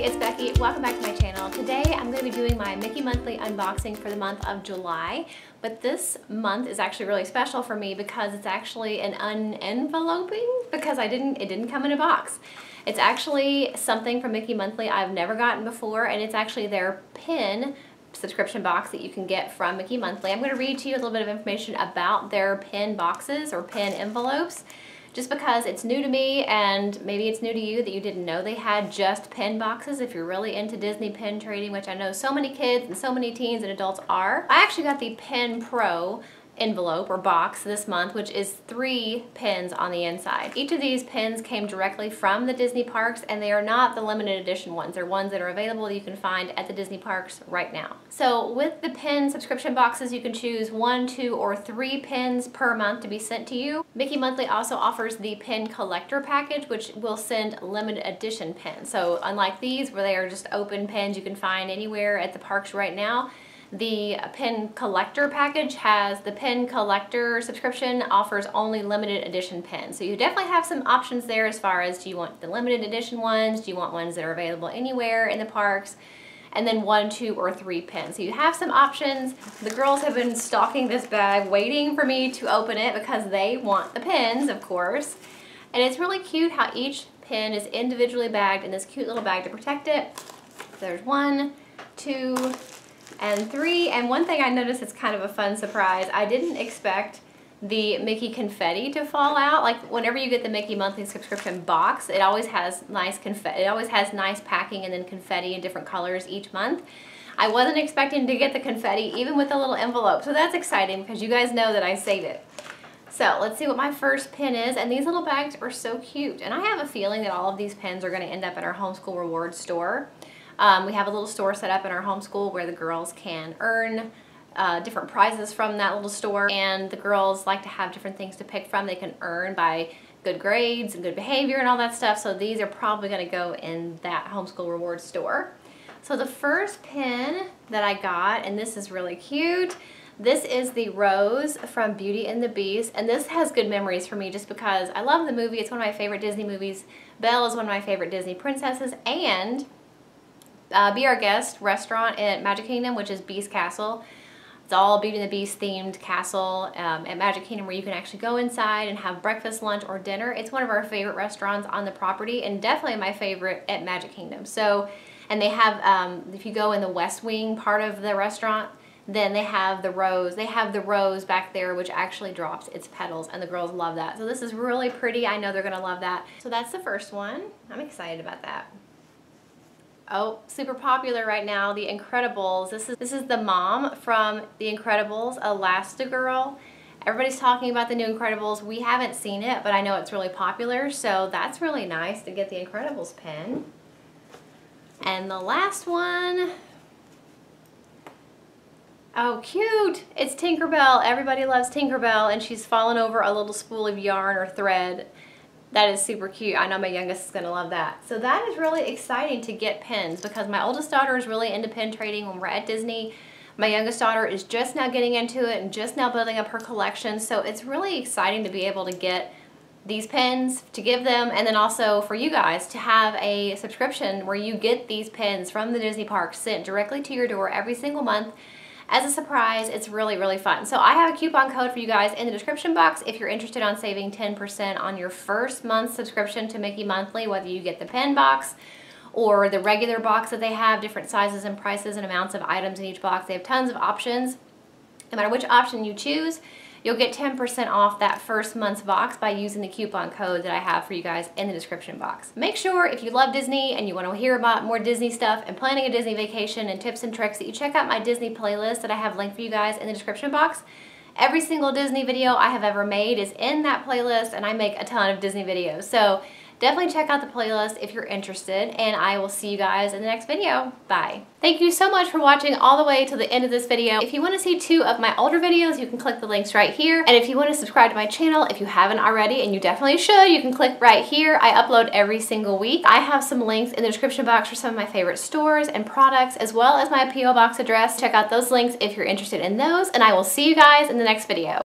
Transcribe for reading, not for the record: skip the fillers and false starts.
Hey, it's Becky. Welcome back to my channel. Today I'm going to be doing my Mickey Monthly unboxing for the month of July, but this month is actually really special for me because it's actually an unenveloping because it didn't come in a box. It's actually something from Mickey Monthly I've never gotten before, and it's actually their pin subscription box that you can get from Mickey Monthly. I'm going to read to you a little bit of information about their pin boxes or pin envelopes, just because it's new to me and maybe it's new to you that you didn't know they had just pin boxes if you're really into Disney pin trading, which I know so many kids and so many teens and adults are. I actually got the Pin Pro envelope or box this month, which is 3 pins on the inside. Each of these pins came directly from the Disney parks, and they are not the limited edition ones. They're ones that are available that you can find at the Disney parks right now. So with the pin subscription boxes, you can choose 1, 2, or 3 pins per month to be sent to you. Mickey Monthly also offers the pin collector package, which will send limited edition pins. So unlike these, where they are just open pins you can find anywhere at the parks right now, the pin collector package has the pin collector subscription offers only limited edition pins. So you definitely have some options there as far as, do you want the limited edition ones? Do you want ones that are available anywhere in the parks? And then 1, 2, or 3 pins. So you have some options. The girls have been stalking this bag waiting for me to open it because they want the pins, of course. And it's really cute how each pin is individually bagged in this cute little bag to protect it. There's 1, 2, and 3, and one thing I noticed is kind of a fun surprise. I didn't expect the Mickey confetti to fall out. Like whenever you get the Mickey Monthly subscription box, it always has nice confetti. It always has nice packing and then confetti in different colors each month. I wasn't expecting to get the confetti even with a little envelope, so that's exciting because you guys know that I save it. So let's see what my first pin is, and these little bags are so cute. And I have a feeling that all of these pins are going to end up at our homeschool rewards store. We have a little store set up in our homeschool where the girls can earn different prizes from that little store, and the girls like to have different things to pick from. They can earn by good grades and good behavior and all that stuff, so these are probably going to go in that homeschool rewards store. So the first pin that I got, and this is really cute, this is the Rose from Beauty and the Beast, and this has good memories for me just because I love the movie. It's one of my favorite Disney movies. Belle is one of my favorite Disney princesses, and Be Our Guest restaurant at Magic Kingdom, which is Beast Castle. It's all Beauty and the Beast themed castle at Magic Kingdom where you can actually go inside and have breakfast, lunch, or dinner. It's one of our favorite restaurants on the property and definitely my favorite at Magic Kingdom. So, and they have, if you go in the West Wing part of the restaurant, then they have the rose. They have the rose back there which actually drops its petals, and the girls love that. So this is really pretty. I know they're going to love that. So that's the first one. I'm excited about that. Oh, super popular right now, The Incredibles. This is the mom from The Incredibles, Elastigirl. Everybody's talking about the new Incredibles. We haven't seen it, but I know it's really popular, so that's really nice to get the Incredibles pin. And the last one, oh cute, it's Tinkerbell. Everybody loves Tinkerbell, and she's fallen over a little spool of yarn or thread. That is super cute. I know my youngest is going to love that. So that is really exciting to get pins because my oldest daughter is really into pin trading when we're at Disney. My youngest daughter is just now getting into it and just now building up her collection. So it's really exciting to be able to get these pins, to give them, and then also for you guys to have a subscription where you get these pins from the Disney parks sent directly to your door every single month as a surprise. It's really, really fun. So I have a coupon code for you guys in the description box if you're interested on saving 10% on your first month's subscription to Mickey Monthly, whether you get the pen box or the regular box that they have, different sizes and prices and amounts of items in each box. They have tons of options. No matter which option you choose, you'll get 10% off that first month's box by using the coupon code that I have for you guys in the description box. Make sure if you love Disney and you want to hear about more Disney stuff and planning a Disney vacation and tips and tricks, that you check out my Disney playlist that I have linked for you guys in the description box. Every single Disney video I have ever made is in that playlist, and I make a ton of Disney videos. So definitely check out the playlist if you're interested, and I will see you guys in the next video. Bye. Thank you so much for watching all the way to the end of this video. If you want to see 2 of my older videos, you can click the links right here. And if you want to subscribe to my channel, if you haven't already, and you definitely should, you can click right here. I upload every single week. I have some links in the description box for some of my favorite stores and products, as well as my P.O. Box address. Check out those links if you're interested in those, and I will see you guys in the next video.